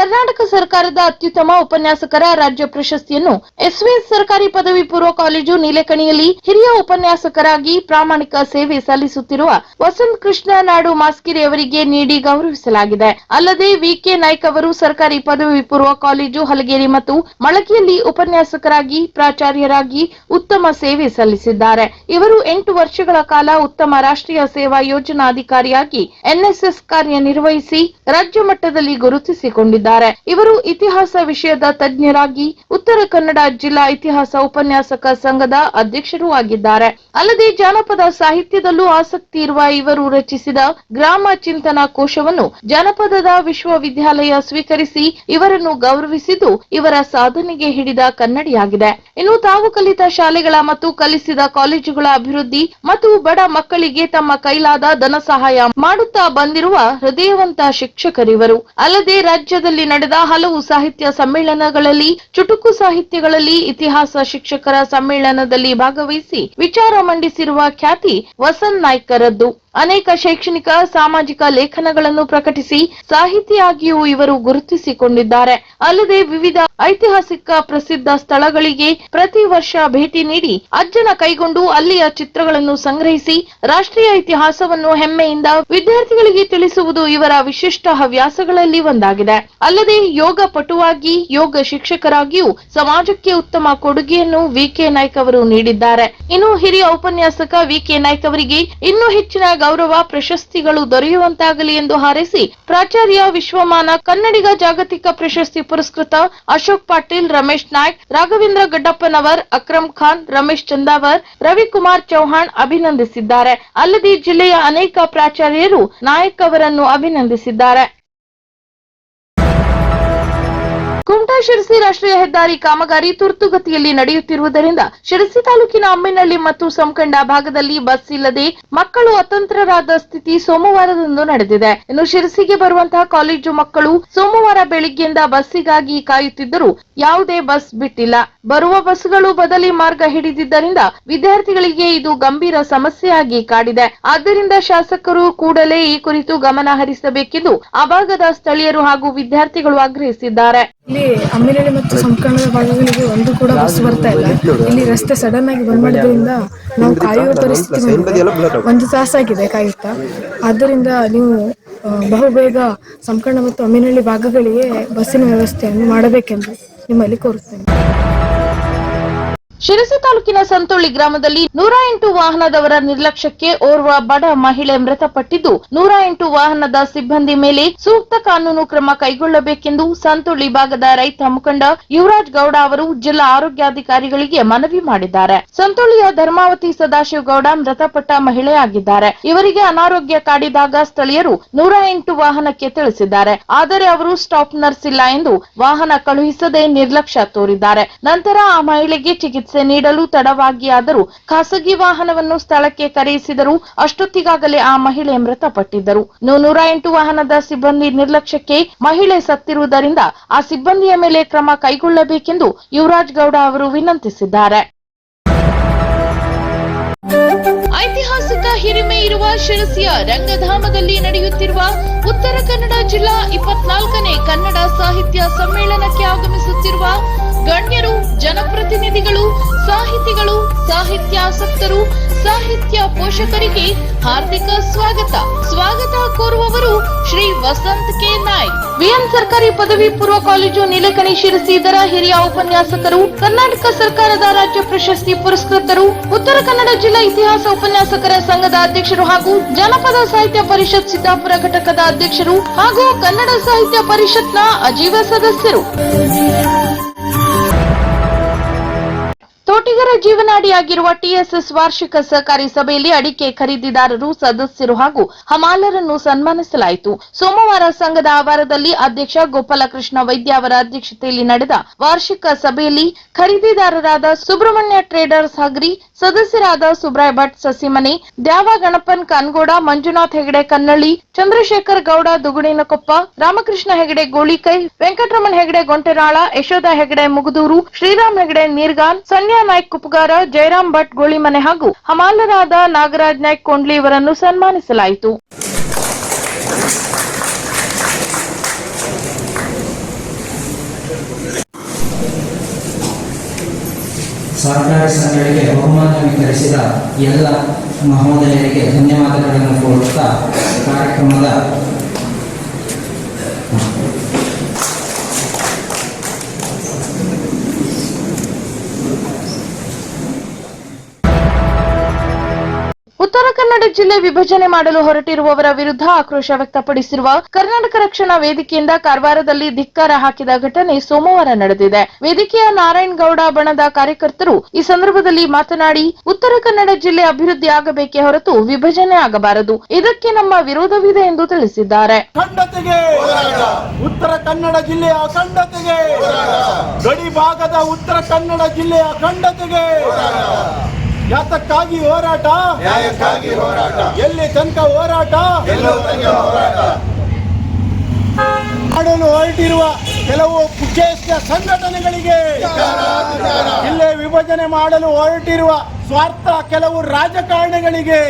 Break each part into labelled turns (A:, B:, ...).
A: ಕರ್ನಾಟಕ ಸರ್ಕಾರದ ಅತ್ಯುತ್ತಮ ಉಪನ್ಯಾಸಕರ ರಾಜ್ಯ ಪ್ರಶಸ್ತಿಯನ್ನು ಎಸ್ವಿಎಸ್ ಸರ್ಕಾರಿ ಪದವಿ ಪೂರ್ವ ಕಾಲೇಜು ನೀಲೇಕಣಿಯಲ್ಲಿ ಹಿರಿಯ ಉಪನ್ಯಾಸಕರಾಗಿ ಪ್ರಾಮಾಣಿಕ ಸೇವೆ ಸಲ್ಲಿಸುತ್ತಿರುವ ವಸಂತ್ ಕೃಷ್ಣ ನಾಡು ಮಾಸ್ಕಿರಿ ಅವರಿಗೆ ನೀಡಿ ಗೌರವಿಸಲಾಗಿದೆ. ಅಲ್ಲದೆ ವಿಕೆ ನಾಯ್ಕ್ ಅವರು ಸರ್ಕಾರಿ ಪದವಿ ಪೂರ್ವ ಕಾಲೇಜು ಹಲಗೇರಿ ಮತ್ತು ಮಳಕಿಯಲ್ಲಿ ಉಪನ್ಯಾಸಕರಾಗಿ ಪ್ರಾಚಾರ್ಯರಾಗಿ ಉತ್ತಮ ಸೇವೆ ಸಲ್ಲಿಸಿದ್ದಾರೆ. ಇವರು 8 ವರ್ಷಗಳ ಕಾಲ ಉತ್ತಮ ರಾಷ್ಟ್ರೀಯ ಸೇವಾ ಯೋಜನಾ ಅಧಿಕಾರಿಯಾಗಿ ಎನ್ಎಸ್ಎಸ್ ಕಾರ್ಯನಿರ್ವಹಿಸಿ ರಾಜ್ಯ ಮಟ್ಟದಲ್ಲಿ ಗುರುತಿಸಿಕೊಂಡಿದ್ದಾರೆ. ಇವರು ಇತಿಹಾಸ ವಿಷಯದ ತಜ್ಞರಾಗಿ ಉತ್ತರ ಕನ್ನಡ ಜಿಲ್ಲಾ ಇತಿಹಾಸ ಉಪನ್ಯಾಸಕ ಸಂಘದ ಅಧ್ಯಕ್ಷರೂ ಆಗಿದ್ದಾರೆ. ಅಲ್ಲದೆ ಜಾನಪದ ಸಾಹಿತ್ಯದಲ್ಲೂ ಆಸಕ್ತಿ ಇರುವ ಇವರು ರಚಿಸಿದ ಗ್ರಾಮ ಚಿಂತನಾ ಕೋಶವನ್ನು ಜಾನಪದದ ವಿಶ್ವವಿದ್ಯಾಲಯ ಸ್ವೀಕರಿಸಿ ಇವರನ್ನು ಗೌರವಿಸಿದ್ದು ಇವರ ಸಾಧನೆಗೆ ಹಿಡಿದ ಕನ್ನಡಿಯಾಗಿದೆ. ಇನ್ನು ತಾವು ಕಲಿತ ಶಾಲೆಗಳ ಮತ್ತು ಕಲಿಸಿದ ಕಾಲೇಜುಗಳ ಅಭಿವೃದ್ಧಿ ಮತ್ತು ಬಡ ಮಕ್ಕಳಿಗೆ ತಮ್ಮ ಕೈಲಾದ ಧನ ಸಹಾಯ ಮಾಡುತ್ತಾ ಬಂದಿರುವ ಹೃದಯವಂತ ಶಿಕ್ಷಕರಿವರು. ಅಲ್ಲದೆ ರಾಜ್ಯದಲ್ಲಿ ನಡೆದ ಹಲವು ಸಾಹಿತ್ಯ ಸಮ್ಮೇಳನಗಳಲ್ಲಿ, ಚುಟುಕು ಸಾಹಿತ್ಯಗಳಲ್ಲಿ, ಇತಿಹಾಸ ಶಿಕ್ಷಕರ ಸಮ್ಮೇಳನದಲ್ಲಿ ಭಾಗವಹಿಸಿ ವಿಚಾರ ಮಂಡಿಸಿರುವ ಖ್ಯಾತಿ ವಸಂತ್ ನಾಯ್ಕರದ್ದು. ಅನೇಕ ಶೈಕ್ಷಣಿಕ ಸಾಮಾಜಿಕ ಲೇಖನಗಳನ್ನು ಪ್ರಕಟಿಸಿ ಸಾಹಿತಿಯಾಗಿಯೂ ಇವರು ಗುರುತಿಸಿಕೊಂಡಿದ್ದಾರೆ. ಅಲ್ಲದೆ ವಿವಿಧ ಐತಿಹಾಸಿಕ ಪ್ರಸಿದ್ಧ ಸ್ಥಳಗಳಿಗೆ ಪ್ರತಿ ವರ್ಷ ಭೇಟಿ ನೀಡಿ ಅಜ್ಜನ ಕೈಗೊಂಡು ಅಲ್ಲಿಯ ಚಿತ್ರಗಳನ್ನು ಸಂಗ್ರಹಿಸಿ ರಾಷ್ಟ್ರೀಯ ಇತಿಹಾಸವನ್ನು ಹೆಮ್ಮೆಯಿಂದ ವಿದ್ಯಾರ್ಥಿಗಳಿಗೆ ತಿಳಿಸುವುದು ಇವರ ವಿಶಿಷ್ಟ ಹವ್ಯಾಸಗಳಲ್ಲಿ ಒಂದಾಗಿದೆ. ಅಲ್ಲದೆ ಯೋಗ ಪಟುವಾಗಿ, ಯೋಗ ಶಿಕ್ಷಕರಾಗಿಯೂ ಸಮಾಜಕ್ಕೆ ಉತ್ತಮ ಕೊಡುಗೆಯನ್ನು ವಿಕೆ ನಾಯ್ಕ್ ಅವರು ನೀಡಿದ್ದಾರೆ. ಇನ್ನು ಹಿರಿಯ ಉಪನ್ಯಾಸಕ ವಿಕೆ ನಾಯ್ಕ್ ಅವರಿಗೆ ಇನ್ನೂ ಹೆಚ್ಚಿನ ಗೌರವ ಪ್ರಶಸ್ತಿಗಳು ದೊರೆಯುವಂತಾಗಲಿ ಎಂದು ಹಾರೈಸಿ ಪ್ರಾಚಾರ್ಯ ವಿಶ್ವಮಾನ ಕನ್ನಡಿಗ ಜಾಗತಿಕ ಪ್ರಶಸ್ತಿ ಪುರಸ್ಕೃತ ಅಶೋಕ್ ಪಾಟೀಲ್, ರಮೇಶ್ ನಾಯ್ಕ್, ರಾಘವೇಂದ್ರ ಗಡ್ಡಪ್ಪನವರ್, ಅಕ್ರಮ್ ಖಾನ್, ರಮೇಶ್ ಚಂದಾವರ್, ರವಿಕುಮಾರ್ ಚೌಹಾಣ್ ಅಭಿನಂದಿಸಿದ್ದಾರೆ. ಅಲ್ಲದೆ ಜಿಲ್ಲೆಯ ಅನೇಕ ಪ್ರಾಚಾರ್ಯರು ನಾಯ್ಕ್ ಅವರನ್ನು ಅಭಿನಂದಿಸಿದ್ದಾರೆ. ಕುಮಟಾ ಶಿರಸಿ ರಾಷ್ಟ್ರೀಯ ಹೆದ್ದಾರಿ ಕಾಮಗಾರಿ ತುರ್ತುಗತಿಯಲ್ಲಿ ನಡೆಯುತ್ತಿರುವುದರಿಂದ ಶಿರಸಿ ತಾಲೂಕಿನ ಅಮ್ಮಿನಹಳ್ಳಿ ಮತ್ತು ಸಂಕಂಡ ಭಾಗದಲ್ಲಿ ಬಸ್ ಇಲ್ಲದೆ ಮಕ್ಕಳು ಅತಂತ್ರರಾದ ಸ್ಥಿತಿ ಸೋಮವಾರದಂದು ನಡೆದಿದೆ. ಇನ್ನು ಶಿರಸಿಗೆ ಬರುವಂತಹ ಕಾಲೇಜು ಮಕ್ಕಳು ಸೋಮವಾರ ಬೆಳಿಗ್ಗೆಯಿಂದ ಬಸ್ಸಿಗಾಗಿ ಕಾಯುತ್ತಿದ್ದರೂ ಯಾವುದೇ ಬಸ್ ಬಿಟ್ಟಿಲ್ಲ. ಬರುವ ಬಸ್ಗಳು ಬದಲಿ ಮಾರ್ಗ ಹಿಡಿದಿದ್ದರಿಂದ ವಿದ್ಯಾರ್ಥಿಗಳಿಗೆ ಇದು ಗಂಭೀರ ಸಮಸ್ಯೆಯಾಗಿ ಕಾಡಿದೆ. ಆದ್ದರಿಂದ ಶಾಸಕರು ಕೂಡಲೇ ಈ ಕುರಿತು ಗಮನ ಹರಿಸಬೇಕೆಂದು ಆ ಭಾಗದ ಸ್ಥಳೀಯರು ಹಾಗೂ ವಿದ್ಯಾರ್ಥಿಗಳು ಆಗ್ರಹಿಸಿದ್ದಾರೆ.
B: ಇಲ್ಲಿ ಅಮ್ಮಿನಹಳ್ಳಿ ಮತ್ತು ಸಂಕಣದ ಭಾಗಗಳಿಗೆ ಒಂದು ಕೂಡ ಬಸ್ ಬರ್ತಾ ಇಲ್ಲ. ಇಲ್ಲಿ ರಸ್ತೆ ಸಡನ್ ಆಗಿ ಬಂದ್ ಮಾಡೋದ್ರಿಂದ ನಾವು ಕಾಯುವ ಪರಿಸ್ಥಿತಿ ಒಂದು ತಾಸಾಗಿದೆ ಕಾಯುತ್ತಾ. ಆದ್ದರಿಂದ ನೀವು ಬಹುಬೇಗ ಸಂಕಣ ಮತ್ತು ಅಮ್ಮಿನಹಳ್ಳಿ ಭಾಗಗಳಿಗೆ ಬಸ್ಸಿನ ವ್ಯವಸ್ಥೆಯನ್ನು ಮಾಡಬೇಕೆಂದು ನಿಮ್ಮಲ್ಲಿ ಕೋರುತ್ತೇನೆ.
A: ಶಿರಸಿ ತಾಲೂಕಿನ ಸಂತೋಳಿ ಗ್ರಾಮದಲ್ಲಿ 108 ವಾಹನದವರ ನಿರ್ಲಕ್ಷ್ಯಕ್ಕೆ ಓರ್ವ ಬಡ ಮಹಿಳೆ ಮೃತಪಟ್ಟಿದ್ದು, 108 ವಾಹನದ ಸಿಬ್ಬಂದಿ ಮೇಲೆ ಸೂಕ್ತ ಕಾನೂನು ಕ್ರಮ ಕೈಗೊಳ್ಳಬೇಕೆಂದು ಸಂತೋಳಿ ಭಾಗದ ರೈತ ಮುಖಂಡ ಯುವರಾಜ್ ಗೌಡ ಅವರು ಜಿಲ್ಲಾ ಆರೋಗ್ಯಾಧಿಕಾರಿಗಳಿಗೆ ಮನವಿ ಮಾಡಿದ್ದಾರೆ. ಸಂತೋಳಿಯ ಧರ್ಮಾವತಿ ಸದಾಶಿವ ಗೌಡ ಮೃತಪಟ್ಟ ಮಹಿಳೆಯಾಗಿದ್ದಾರೆ. ಇವರಿಗೆ ಅನಾರೋಗ್ಯ ಕಾಡಿದಾಗ ಸ್ಥಳೀಯರು 108 ವಾಹನಕ್ಕೆ ತಿಳಿಸಿದ್ದಾರೆ. ಆದರೆ ಅವರು ಸ್ಟಾಪ್ ನರ್ಸ್ ಇಲ್ಲ ಎಂದು ವಾಹನ ಕಳುಹಿಸದೆ ನಿರ್ಲಕ್ಷ್ಯ ತೋರಿದ್ದಾರೆ. ನಂತರ ಆ ಮಹಿಳೆಗೆ ಚಿಕಿತ್ಸೆ ನೀಡಲು ತಡವಾಗಿಯಾದರೂ ಖಾಸಗಿ ವಾಹನವನ್ನು ಸ್ಥಳಕ್ಕೆ ಕರೆಯಿಸಿದರು. ಅಷ್ಟೊತ್ತಿಗಾಗಲೇ ಆ ಮಹಿಳೆ ಮೃತಪಟ್ಟಿದ್ದರು. 108 ವಾಹನದ ಸಿಬ್ಬಂದಿ ನಿರ್ಲಕ್ಷ್ಯಕ್ಕೆ ಮಹಿಳೆ ಸತ್ತಿರುವುದರಿಂದ ಆ ಸಿಬ್ಬಂದಿಯ ಮೇಲೆ ಕ್ರಮ ಕೈಗೊಳ್ಳಬೇಕೆಂದು ಯುವರಾಜ್ ಗೌಡ ಅವರು ವಿನಂತಿಸಿದ್ದಾರೆ. ಐತಿಹಾಸಿಕ ಹಿರಿಮೆ ಇರುವ ಶಿರಸಿಯ ರಂಗಧಾಮದಲ್ಲಿ ನಡೆಯುತ್ತಿರುವ ಉತ್ತರ ಕನ್ನಡ ಜಿಲ್ಲಾ 24ನೇ ಕನ್ನಡ ಸಾಹಿತ್ಯ ಸಮ್ಮೇಳನಕ್ಕೆ ಆಗಮಿಸುತ್ತಿರುವ ಗಣ್ಯರು, ಜನಪ್ರತಿನಿಧಿಗಳು, ಸಾಹಿತಿಗಳು, ಸಾಹಿತ್ಯಾಸಕ್ತರು, ಸಾಹಿತ್ಯ ಪೋಷಕರಿಗೆ ಹಾರ್ದಿಕ ಸ್ವಾಗತ ಕೋರುವವರು ಶ್ರೀ ವಸಂತ್ ಕೆ ನಾಯ್ಕ್, ವಿಎಂ ಸರ್ಕಾರಿ ಪದವಿ ಪೂರ್ವ ಕಾಲೇಜು ನೀಲೇಕಣಿ ಶಿರಸಿ. ಇದರ ಹಿರಿಯ ಉಪನ್ಯಾಸಕರು, ಕರ್ನಾಟಕ ಸರ್ಕಾರದ ರಾಜ್ಯ ಪ್ರಶಸ್ತಿ ಪುರಸ್ಕೃತರು, ಉತ್ತರ ಕನ್ನಡ ಜಿಲ್ಲಾ ಇತಿಹಾಸ ಉಪನ್ಯಾಸಕರ ಸಂಘದ ಅಧ್ಯಕ್ಷರು ಹಾಗೂ ಜನಪದ ಸಾಹಿತ್ಯ ಪರಿಷತ್ ಸಿದ್ದಾಪುರ ಘಟಕದ ಅಧ್ಯಕ್ಷರು ಹಾಗೂ ಕನ್ನಡ ಸಾಹಿತ್ಯ ಪರಿಷತ್ನ ಅಜೀವ ಸದಸ್ಯರು. ತೋಟಿಗರ ಜೀವನಾಡಿಯಾಗಿರುವ ಟಿಎಸ್ಎಸ್ ವಾರ್ಷಿಕ ಸಹಕಾರಿ ಸಭೆಯಲ್ಲಿ ಅಡಿಕೆ ಖರೀದಿದಾರರು, ಸದಸ್ಯರು ಹಾಗೂ ಹಮಾಲರನ್ನು ಸನ್ಮಾನಿಸಲಾಯಿತು. ಸೋಮವಾರ ಸಂಘದ ಆವರಣದಲ್ಲಿ ಅಧ್ಯಕ್ಷ ಗೋಪಾಲಕೃಷ್ಣ ವೈದ್ಯ ಅವರ ಅಧ್ಯಕ್ಷತೆಯಲ್ಲಿ ನಡೆದ ವಾರ್ಷಿಕ ಸಭೆಯಲ್ಲಿ ಖರೀದಿದಾರರಾದ ಸುಬ್ರಹ್ಮಣ್ಯ ಟ್ರೇಡರ್ಸ್ ಹಗ್ರಿ, ಸದಸ್ಯರಾದ ಸುಬ್ರಾಯ್ ಭಟ್ ಸಸಿಮನೆ, ದ್ಯಾವ ಗಣಪನ್ ಕಾನ್ಗೋಡ, ಮಂಜುನಾಥ್ ಹೆಗಡೆ ಕನ್ನಳ್ಳಿ, ಚಂದ್ರಶೇಖರ್ ಗೌಡ ದುಗುಡಿನಕೊಪ್ಪ, ರಾಮಕೃಷ್ಣ ಹೆಗಡೆ ಗೋಳಿಕೈ, ವೆಂಕಟರಮಣ ಹೆಗಡೆ ಗೊಂಟೆನಾಳ, ಯಶೋಧ ಹೆಗಡೆ ಮುಗುದೂರು, ಶ್ರೀರಾಮ್ ಹೆಗಡೆ ನೀರ್ಗಾನ್, ಸನ್ಯಾ ನಾಯ್ಕ್ ಕುಪ್ಪಗಾರ, ಜಯರಾಮ್ ಭಟ್ ಗೋಳಿಮನೆ ಹಾಗೂ ಹಮಾಲರಾದ ನಾಗರಾಜ್ ನಾಯ್ಕ್ ಕೊಂಡ್ಲಿ ಇವರನ್ನು ಸನ್ಮಾನಿಸಲಾಯಿತು.
C: ಸಹಕಾರಿ ಸಂಘಗಳಿಗೆ ಬಹುಮಾನ ವಿತರಿಸಿದ ಎಲ್ಲ ಮಹೋದಯರಿಗೆ ಧನ್ಯವಾದಗಳನ್ನು ಕೋರುತ್ತಾ ಕಾರ್ಯಕ್ರಮದ
A: ಉತ್ತರ ಕನ್ನಡ ಜಿಲ್ಲೆ ವಿಭಜನೆ ಮಾಡಲು ಹೊರಟಿರುವವರ ವಿರುದ್ಧ ಆಕ್ರೋಶ ವ್ಯಕ್ತಪಡಿಸಿರುವ ಕರ್ನಾಟಕ ರಕ್ಷಣಾ ವೇದಿಕೆಯಿಂದ ಕಾರವಾರದಲ್ಲಿ ಧಿಕ್ಕಾರ ಹಾಕಿದ ಘಟನೆ ಸೋಮವಾರ ನಡೆದಿದೆ. ವೇದಿಕೆಯ ನಾರಾಯಣಗೌಡ ಬಣದ ಕಾರ್ಯಕರ್ತರು ಈ ಸಂದರ್ಭದಲ್ಲಿ ಮಾತನಾಡಿ, ಉತ್ತರ ಕನ್ನಡ ಜಿಲ್ಲೆ ಅಭಿವೃದ್ಧಿ ಆಗಬೇಕೇ ಹೊರತು ವಿಭಜನೆ ಆಗಬಾರದು, ಇದಕ್ಕೆ ನಮ್ಮ ವಿರೋಧವಿದೆ ಎಂದು ತಿಳಿಸಿದ್ದಾರೆ.
D: ಉತ್ತರ ಕನ್ನಡ ಜಿಲ್ಲೆಯ ಅಖಂಡತೆಗೆ, ಗಡಿ ಭಾಗದ ಉತ್ತರ ಕನ್ನಡ ಜಿಲ್ಲೆಯ ಅಖಂಡತೆಗೆ ಯಾತಕ್ಕಾಗಿ ಹೋರಾಟ, ಎಲ್ಲಿ ತನಕ ಹೋರಾಟ ಮಾಡಲು ಹೊರಟಿರುವ ಕೆಲವು ಕುಚೇಷ್ಟ ಸಂಘಟನೆಗಳಿಗೆ, ಜಿಲ್ಲೆ ವಿಭಜನೆ ಮಾಡಲು ಹೊರಟಿರುವ ಸ್ವಾರ್ಥ ಕೆಲವು ರಾಜಕಾರಣಿಗಳಿಗೆ,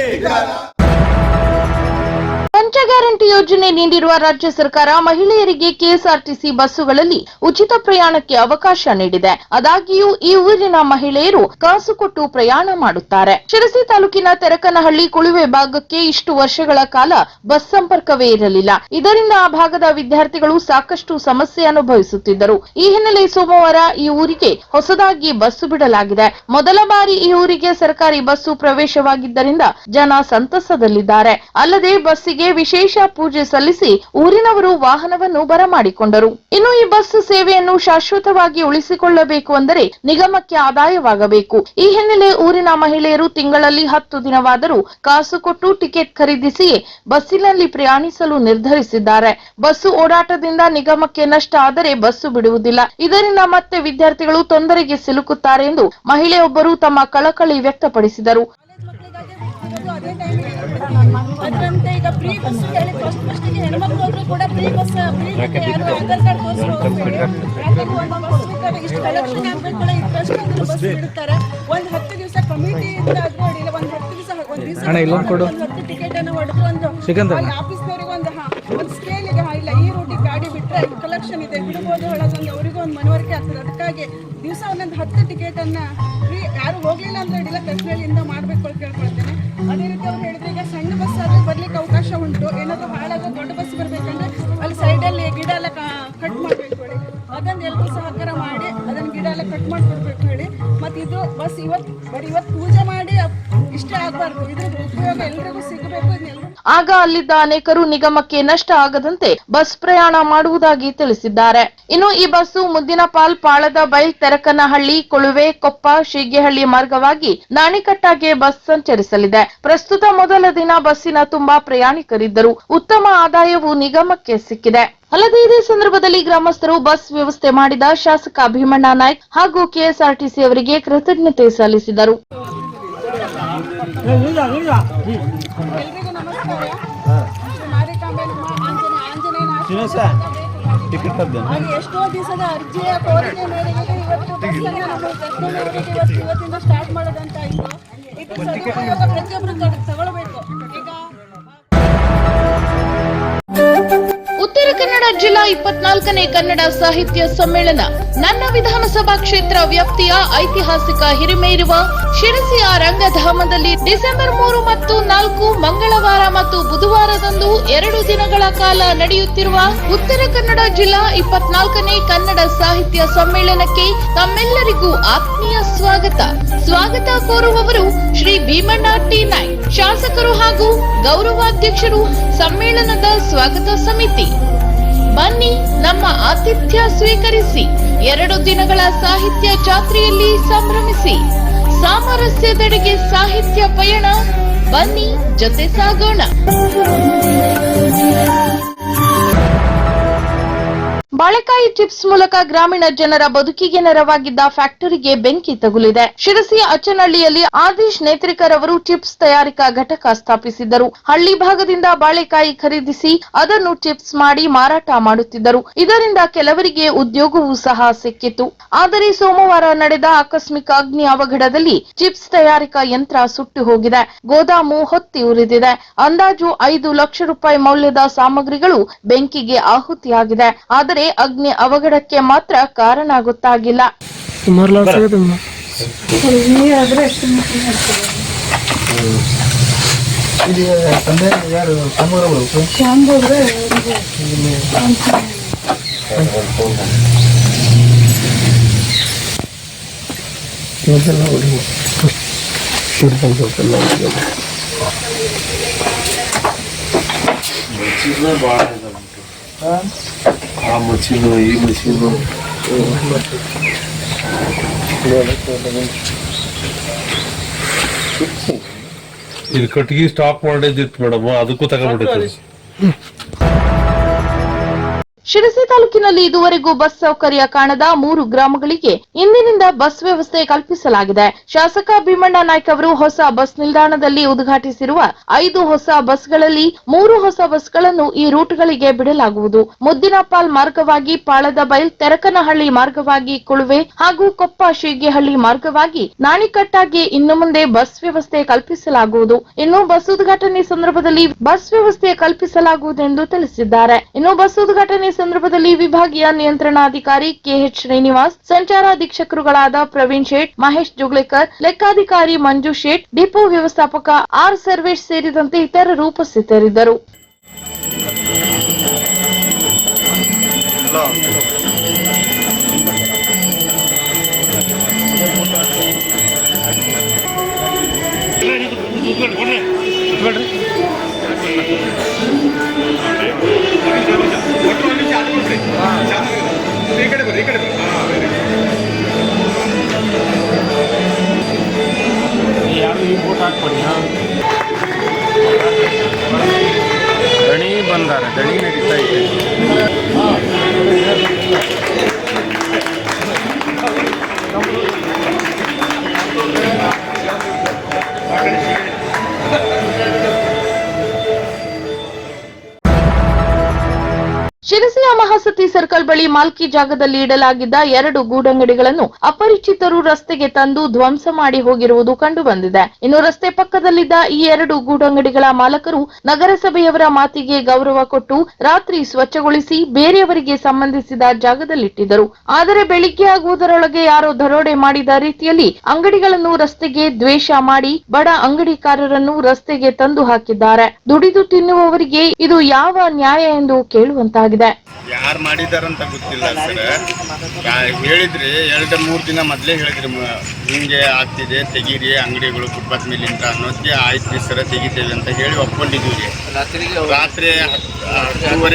A: ಪಂಚ ಗ್ಯಾರಂಟಿ ಯೋಜನೆ ನೀಡಿರುವ ರಾಜ್ಯ ಸರ್ಕಾರ ಮಹಿಳೆಯರಿಗೆ ಕೆಎಸ್ಆರ್ಟಿಸಿ ಬಸ್ಸುಗಳಲ್ಲಿ ಉಚಿತ ಪ್ರಯಾಣಕ್ಕೆ ಅವಕಾಶ ನೀಡಿದೆ. ಆದಾಗ್ಯೂ ಈ ಊರಿನ ಮಹಿಳೆಯರು ಕಾಸು ಕೊಟ್ಟು ಪ್ರಯಾಣ ಮಾಡುತ್ತಾರೆ. ಶಿರಸಿ ತಾಲೂಕಿನ ತೆರಕನಹಳ್ಳಿ ಕುಳುವೆ ಭಾಗಕ್ಕೆ ಇಷ್ಟು ವರ್ಷಗಳ ಕಾಲ ಬಸ್ ಸಂಪರ್ಕವೇ ಇರಲಿಲ್ಲ. ಇದರಿಂದ ಆ ಭಾಗದ ವಿದ್ಯಾರ್ಥಿಗಳು ಸಾಕಷ್ಟು ಸಮಸ್ಯೆ ಅನುಭವಿಸುತ್ತಿದ್ದರು. ಈ ಹಿನ್ನೆಲೆ ಸೋಮವಾರ ಈ ಊರಿಗೆ ಹೊಸದಾಗಿ ಬಸ್ಸು ಬಿಡಲಾಗಿದೆ. ಮೊದಲ ಬಾರಿ ಈ ಊರಿಗೆ ಸರ್ಕಾರಿ ಬಸ್ಸು ಪ್ರವೇಶವಾಗಿದ್ದರಿಂದ ಜನ ಸಂತಸದಲ್ಲಿದ್ದಾರೆ. ಅಲ್ಲದೆ ಬಸ್ಸಿಗೆ ವಿಶೇಷ ಪೂಜೆ ಸಲ್ಲಿಸಿ ಊರಿನವರು ವಾಹನವನ್ನು ಬರಮಾಡಿಕೊಂಡರು. ಇನ್ನು ಈ ಬಸ್ ಸೇವೆಯನ್ನು ಶಾಶ್ವತವಾಗಿ ಉಳಿಸಿಕೊಳ್ಳಬೇಕು ಅಂದರೆ ನಿಗಮಕ್ಕೆ ಆದಾಯವಾಗಬೇಕು. ಈ ಹಿನ್ನೆಲೆ ಊರಿನ ಮಹಿಳೆಯರು ತಿಂಗಳಲ್ಲಿ 10 ದಿನವಾದರೂ ಕಾಸು ಕೊಟ್ಟು ಟಿಕೆಟ್ ಖರೀದಿಸಿಯೇ ಬಸ್ಸಿನಲ್ಲಿ ಪ್ರಯಾಣಿಸಲು ನಿರ್ಧರಿಸಿದ್ದಾರೆ. ಬಸ್ಸು ಓಡಾಟದಿಂದ ನಿಗಮಕ್ಕೆ ನಷ್ಟ ಆದರೆ ಬಸ್ಸು ಬಿಡುವುದಿಲ್ಲ. ಇದರಿಂದ ಮತ್ತೆ ವಿದ್ಯಾರ್ಥಿಗಳು ತೊಂದರೆಗೆ ಸಿಲುಕುತ್ತಾರೆ ಎಂದು ಮಹಿಳೆಯೊಬ್ಬರು ತಮ್ಮ ಕಳಕಳಿ ವ್ಯಕ್ತಪಡಿಸಿದರು.
E: ಅದರಂತೆ ಈಗ ಫ್ರೀ ಬಸ್ ಹೇಳಿ ಫಸ್ಟ್ ಗೆ ಹೆಣ್ಮಕ್ಳು ಹೋದ್ರು ಕೂಡ ಫ್ರೀ ಬಸ್ ಯಾರು ಆಧಾರ್ ಕಾರ್ಡ್ ತೋರಿಸ್ಬೇಕು. ಇಷ್ಟು ಕಲೆಕ್ಷನ್ ಆಗ್ಬೇಕು ಕೂಡ ಇಷ್ಟು ಬಸ್ ಬಿಡುತ್ತಾರೆ. ಒಂದು 10 ದಿವಸ ಕಮಿಟಿಯಿಂದ ಆದ್ರೂ ಅಡಿಲ್ಲ, ಒಂದು 10 ಟಿಕೆಟ್ ಅನ್ನು ಹೊಡೆದು ಒಂದು ಆಫೀಸ್ನವರಿಗೆ ಒಂದು ಸ್ಕೇಲಿಗೆ ಇಲ್ಲ ಈ ರೂಟಿಗೆ ಗಾಡಿ ಬಿಟ್ಟರೆ ಕಲೆಕ್ಷನ್ ಇದೆ ಬಿಡಬಹುದು ಹೇಳೋದೊಂದು ಅವರಿಗೂ ಒಂದು ಮನವರಿಕೆ ಆಗ್ತದೆ. ಅದಕ್ಕಾಗಿ ದಿವಸ ಒಂದೊಂದು 10 ಟಿಕೆಟ್ ಅನ್ನ ಫ್ರೀ ಯಾರು ಹೋಗ್ಲಿಲ್ಲ ಅಂದ್ರೆ ಅಡಿಲ್ಲ ಕಸ್ನಳ್ಳಿಯಿಂದ ಮಾಡ್ಬೇಕು ಅಂತ ಕೇಳ್ಕೊಳ್ತೇನೆ. ಅದೇ ರೀತಿ ಅವ್ರು ಹೇಳಿದ್ರೆ ಈಗ ಸಣ್ಣ ಬಸ್ ಆದ್ರೂ ಬರ್ಲಿಕ್ಕೆ ಅವಕಾಶ ಉಂಟು. ಏನಾದ್ರು ಹಾಳಾಗೋ ದೊಡ್ಡ ಬಸ್ ಬರ್ಬೇಕಂದ್ರೆ ಅಲ್ಲಿ ಸೈಡಲ್ಲಿ ಗಿಡ ಎಲ್ಲ ಕಟ್ ಮಾಡ್ಬೇಕು ಹೇಳಿ, ಅದನ್ನ ಎಲ್ಲರೂ ಸಹಕಾರ ಮಾಡಿ ಅದನ್ನ ಗಿಡ ಎಲ್ಲ ಕಟ್ ಮಾಡ್ಕೊಡ್ಬೇಕು ಹೇಳಿ. ಮತ್ತೆ ಇದು ಬಸ್ ಇವತ್ತು ಪೂಜೆ ಮಾಡಿ ಇಷ್ಟೇ ಆಗ್ಬಾರ್ದು, ಇದ್ರ ಉಪಯೋಗ ಎಲ್ರಿಗೂ ಸಿಗಬೇಕು.
A: ಆಗ ಅಲ್ಲಿದ್ದ ಅನೇಕರು ನಿಗಮಕ್ಕೆ ನಷ್ಟ ಆಗದಂತೆ ಬಸ್ ಪ್ರಯಾಣ ಮಾಡುವುದಾಗಿ ತಿಳಿಸಿದ್ದಾರೆ. ಇನ್ನು ಈ ಬಸ್ಸು ಮುದ್ದಿನಪಾಲ್, ಪಾಳದ ಬೈಲ್, ತೆರಕನಹಳ್ಳಿ, ಕೊಳುವೆ, ಕೊಪ್ಪ, ಶೀಗೆಹಳ್ಳಿ ಮಾರ್ಗವಾಗಿ ನಾಣಿಕಟ್ಟಾಗೆ ಬಸ್ ಸಂಚರಿಸಲಿದೆ. ಪ್ರಸ್ತುತ ಮೊದಲ ದಿನ ಬಸ್ಸಿನ ತುಂಬಾ ಪ್ರಯಾಣಿಕರಿದ್ದರು. ಉತ್ತಮ ಆದಾಯವು ನಿಗಮಕ್ಕೆ ಸಿಕ್ಕಿದೆ. ಅಲ್ಲದೆ ಇದೇ ಸಂದರ್ಭದಲ್ಲಿ ಗ್ರಾಮಸ್ಥರು ಬಸ್ ವ್ಯವಸ್ಥೆ ಮಾಡಿದ ಶಾಸಕ ಭೀಮಣ್ಣ ನಾಯ್ಕ್ ಹಾಗೂ ಕೆಎಸ್ಆರ್ಟಿಸಿ ಅವರಿಗೆ ಕೃತಜ್ಞತೆ ಸಲ್ಲಿಸಿದರು.
E: ಎಲ್ರಿಗೂ ನಮಸ್ಕಾರ. ಮಾರಿಕಾಂಬೆನಮ್ಮ ಆಂಜನೇಯನ ಎಷ್ಟೋ ದಿವಸದ ಅರ್ಜಿಯ ಕೋರಿಕೆ ಮೇರೆಗೆ ಇವತ್ತಿಂದ ಸ್ಟಾರ್ಟ್ ಮಾಡೋದಂತ ಇತ್ತು. ಇದು ಸದುಪಯೋಗ ಪ್ರತಿಯೊಬ್ಬರು ತಗೊಳ್ಬೇಕು. ಈಗ
A: ಉತ್ತರ ಕನ್ನಡ ಜಿಲ್ಲಾ 24ನೇ ಕನ್ನಡ ಸಾಹಿತ್ಯ ಸಮ್ಮೇಳನ ನನ್ನ ವಿಧಾನಸಭಾ ಕ್ಷೇತ್ರ ವ್ಯಾಪ್ತಿಯ ಐತಿಹಾಸಿಕ ಹಿರಿಮೆ ಇರುವ ಶಿರಸಿಯ ರಂಗಧಾಮದಲ್ಲಿ ಡಿಸೆಂಬರ್ 3 ಮತ್ತು 4 ಮಂಗಳವಾರ ಮತ್ತು ಬುಧವಾರದಂದು 2 ದಿನಗಳ ಕಾಲ ನಡೆಯುತ್ತಿರುವ ಉತ್ತರ ಕನ್ನಡ ಜಿಲ್ಲಾ 24ನೇ ಕನ್ನಡ ಸಾಹಿತ್ಯ ಸಮ್ಮೇಳನಕ್ಕೆ ತಮ್ಮೆಲ್ಲರಿಗೂ ಆತ್ಮೀಯ ಸ್ವಾಗತ ಕೋರುವವರು ಶ್ರೀ ಭೀಮಣ್ಣ ಟಿ ನಾಯ್ಕ್, ಶಾಸಕರು ಹಾಗೂ ಗೌರವಾಧ್ಯಕ್ಷರು, ಸಮ್ಮೇಳನದ ಸ್ವಾಗತ ಸಮಿತಿ. ಬನ್ನಿ, ನಮ್ಮ ಆತಿಥ್ಯ ಸ್ವೀಕರಿಸಿ 2 ದಿನಗಳ ಸಾಹಿತ್ಯ ಜಾತ್ರೆಯಲ್ಲಿ ಸಂಭ್ರಮಿಸಿ. ಸಾಮರಸ್ಯದೆಡೆಗೆ ಸಾಹಿತ್ಯ ಪಯಣ, ಬನ್ನಿ ಜೊತೆ ಸಾಗೋಣ. ಬಾಳೆಕಾಯಿ ಚಿಪ್ಸ್ ಮೂಲಕ ಗ್ರಾಮೀಣ ಜನರ ಬದುಕಿಗೆ ನೆರವಾಗಿದ್ದ ಫ್ಯಾಕ್ಟರಿಗೆ ಬೆಂಕಿ ತಗುಲಿದೆ. ಶಿರಸಿಯ ಅಚ್ಚನಹಳ್ಳಿಯಲ್ಲಿ ಆದೀಶ್ ನೇತ್ರಿಕರ್ ಅವರು ಚಿಪ್ಸ್ ತಯಾರಿಕಾ ಘಟಕ ಸ್ಥಾಪಿಸಿದ್ದರು. ಹಳ್ಳಿ ಭಾಗದಿಂದ ಬಾಳೆಕಾಯಿ ಖರೀದಿಸಿ ಅದನ್ನು ಚಿಪ್ಸ್ ಮಾಡಿ ಮಾರಾಟ ಮಾಡುತ್ತಿದ್ದರು. ಇದರಿಂದ ಕೆಲವರಿಗೆ ಉದ್ಯೋಗವೂ ಸಹ ಸಿಕ್ಕಿತ್ತು. ಆದರೆ ಸೋಮವಾರ ನಡೆದ ಆಕಸ್ಮಿಕ ಅಗ್ನಿ ಅವಘಡದಲ್ಲಿ ಚಿಪ್ಸ್ ತಯಾರಿಕಾ ಯಂತ್ರ ಸುಟ್ಟು ಹೋಗಿದೆ. ಗೋದಾಮು ಹೊತ್ತಿ ಉರಿದಿದೆ. ಅಂದಾಜು 5 ಲಕ್ಷ ರೂಪಾಯಿ ಮೌಲ್ಯದ ಸಾಮಗ್ರಿಗಳು ಬೆಂಕಿಗೆ ಆಹುತಿಯಾಗಿದೆ. ಆದರೆ ಅಗ್ನಿ ಅವಘಡಕ್ಕೆ ಮಾತ್ರ ಕಾರಣ ಗೊತ್ತಾಗಿಲ್ಲ.
B: ನೀರಾದ್ರೆ
F: ಇಲ್ಲಿ ತಂದೆ ಯಾರು
B: ಕ್ಯಾಂಪ್ ಹೋದ್ರೆ
F: ಆ ಮಷೀನು ಈ ಮಷೀನು ಇದು ಕಟ್ಟಿಗೆ ಸ್ಟಾಕ್ ಮಾಡಿದ್ದಿತ್ತು ಮೇಡಮ್, ಅದಕ್ಕೂ ತಗೊಂಡ್ಬಿಟ್ಟಿತ್ತು.
A: ಶಿರಸಿ ತಾಲೂಕಿನಲ್ಲಿ ಇದುವರೆಗೂ ಬಸ್ ಸೌಕರ್ಯ ಕಾಣದ 3 ಗ್ರಾಮಗಳಿಗೆ ಇಂದಿನಿಂದ ಬಸ್ ವ್ಯವಸ್ಥೆ ಕಲ್ಪಿಸಲಾಗಿದೆ. ಶಾಸಕ ಭೀಮಣ್ಣ ನಾಯ್ಕ ಅವರು ಹೊಸ ಬಸ್ ನಿಲ್ದಾಣದಲ್ಲಿ ಉದ್ಘಾಟಿಸಿರುವ 5 ಹೊಸ ಬಸ್ಗಳಲ್ಲಿ 3 ಹೊಸ ಬಸ್ಗಳನ್ನು ಈ ರೂಟ್ಗಳಿಗೆ ಬಿಡಲಾಗುವುದು. ಮುದ್ದಿನಪಾಲ್ ಮಾರ್ಗವಾಗಿ ಪಾಳದಬೈಲ್, ತೆರಕನಹಳ್ಳಿ ಮಾರ್ಗವಾಗಿ ಕುಳುವೆ ಹಾಗೂ ಕೊಪ್ಪ ಶೀಗೆಹಳ್ಳಿ ಮಾರ್ಗವಾಗಿ ನಾಣಿಕಟ್ಟಾಗಿ ಇನ್ನು ಮುಂದೆ ಬಸ್ ವ್ಯವಸ್ಥೆ ಕಲ್ಪಿಸಲಾಗುವುದು. ಇನ್ನು ಬಸ್ ಉದ್ಘಾಟನೆ ಸಂದರ್ಭದಲ್ಲಿ ಬಸ್ ವ್ಯವಸ್ಥೆ ಕಲ್ಪಿಸಲಾಗುವುದೆಂದು ತಿಳಿಸಿದ್ದಾರೆ. ಇನ್ನು ಬಸ್ ಉದ್ಘಾಟನೆ ಸಂದರ್ಭದಲ್ಲಿ ವಿಭಾಗೀಯ ನಿಯಂತ್ರಣಾಧಿಕಾರಿ ಕೆಎಚ್ ಶ್ರೀನಿವಾಸ್, ಸಂಚಾರಾಧೀಕ್ಷಕರುಗಳಾದ ಪ್ರವೀಣ್ ಶೇಟ್, ಮಹೇಶ್ ಜುಗ್ಲೇಕರ್, ಲೆಕ್ಕಾಧಿಕಾರಿ ಮಂಜು ಶೇಟ್, ಡಿಪೋ ವ್ಯವಸ್ಥಾಪಕ ಆರ್ ಸರ್ವೇಶ್ ಸೇರಿದಂತೆ ಇತರರು ಉಪಸ್ಥಿತರಿದ್ದರು.
F: ದಣಿ ಬಂದಾರ, ದಣಿ ನಡೀತಾ ಇದೆ.
A: ಶಿರಸಿಯ ಮಹಾಸತಿ ಸರ್ಕಲ್ ಬಳಿ ಮಾಲ್ಕಿ ಜಾಗದಲ್ಲಿ ಇಡಲಾಗಿದ್ದ 2 ಗೂಡಂಗಡಿಗಳನ್ನು ಅಪರಿಚಿತರು ರಸ್ತೆಗೆ ತಂದು ಧ್ವಂಸ ಮಾಡಿ ಹೋಗಿರುವುದು ಕಂಡುಬಂದಿದೆ. ಇನ್ನು ರಸ್ತೆ ಪಕ್ಕದಲ್ಲಿದ್ದ ಈ 2 ಗೂಡಂಗಡಿಗಳ ಮಾಲಕರು ನಗರಸಭೆಯವರ ಮಾತಿಗೆ ಗೌರವ ಕೊಟ್ಟು ರಾತ್ರಿ ಸ್ವಚ್ಛಗೊಳಿಸಿ ಬೇರೆಯವರಿಗೆ ಸಂಬಂಧಿಸಿದ ಜಾಗದಲ್ಲಿಟ್ಟಿದ್ದರು. ಆದರೆ ಬೆಳಿಗ್ಗೆ ಆಗುವುದರೊಳಗೆ ಯಾರೋ ದರೋಡೆ ಮಾಡಿದ ರೀತಿಯಲ್ಲಿ ಅಂಗಡಿಗಳನ್ನು ರಸ್ತೆಗೆ ದ್ವೇಷ ಮಾಡಿ ಬಡ ಅಂಗಡಿಕಾರರನ್ನು ರಸ್ತೆಗೆ ತಂದು ಹಾಕಿದ್ದಾರೆ. ದುಡಿದು ತಿನ್ನುವವರಿಗೆ ಇದು ಯಾವ ನ್ಯಾಯ ಎಂದು ಕೇಳುವಂತಾಗಿದೆ.
G: ಯಾರು ಮಾಡಿದಾರಂತ ಗೊತ್ತಿಲ್ಲ ಸರ್. ಹೇಳಿದ್ರಿ 2-3 ದಿನ ಮೊದಲೇ ಹೇಳಿದ್ರಿ, ಹಿಂಗೆ ಆಗ್ತಿದೆ ತೆಗೀರಿ ಅಂಗಡಿಗಳು ಫುಟ್ಪಾತ್ ಮೇಲಿಂದ ಅನ್ನೋದಕ್ಕೆ ಆಯ್ತು ಸರ್ ತೆಗಿತೇವೆ ಅಂತ ಹೇಳಿ ಒಪ್ಕೊಂಡಿದ್ದೀವಿ. ರಾತ್ರಿ 10:30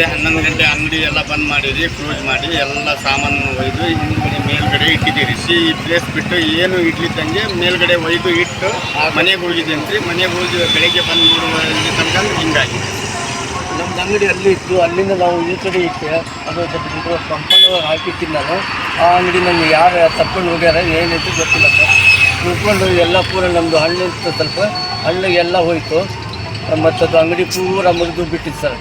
G: 11 ಗಂಟೆ ಅಂಗಡಿ ಎಲ್ಲ ಬಂದ್ ಮಾಡಿರಿ, ಕ್ಲೋಸ್ ಮಾಡಿ ಎಲ್ಲ ಸಾಮಾನು ಒಯ್ದು ಹಿಂದ್ಗಡೆ ಮೇಲ್ಗಡೆ ಇಟ್ಟಿದ್ದೀರಿ. ಈ ಪ್ಲೇಸ್ ಬಿಟ್ಟು ಏನು ಇಡ್ಲಿದ್ದಂಗೆ ಮೇಲ್ಗಡೆ ಒಯ್ದು ಇಟ್ಟು ಮನೆಗೆ ಹೋಗಿದ್ದೇನೆ. ಮನೆಗೆ ಹೋಗಿ ಬೆಳಗ್ಗೆ ಬಂದು ನೋಡುವ ತನಕ ಹಿಂಗಾಗಿ
H: ನಮ್ದು ಅಂಗಡಿ ಅಲ್ಲಿ ಇತ್ತು, ಅಲ್ಲಿಂದ ನಾವು ಈ ಕಡೆ ಇಟ್ಟೆ. ಅದು ಸ್ವಲ್ಪ ಕಂಪೌಂಡ್ ಹಾಕಿರ್ತೀನಿ ನಾನು. ಆ ಅಂಗಡಿ ನನ್ನ ಯಾರು ತಪ್ಕೊಂಡು ಹೋಗ್ಯಾರ ಏನೈತಿ ಗೊತ್ತಿಲ್ಲ ಸರ್. ತಿಳ್ಕೊಂಡು ಎಲ್ಲ ಪೂರ ನಮ್ಮದು ಹಣ್ಣಿತ್ತು, ಸ್ವಲ್ಪ ಹಣ್ಣಿಗೆ ಎಲ್ಲ ಹೋಯಿತು. ಮತ್ತು ಅದು ಅಂಗಡಿ ಪೂರ ಮುರಿದು ಬಿಟ್ಟಿತ್ತು ಸರ್.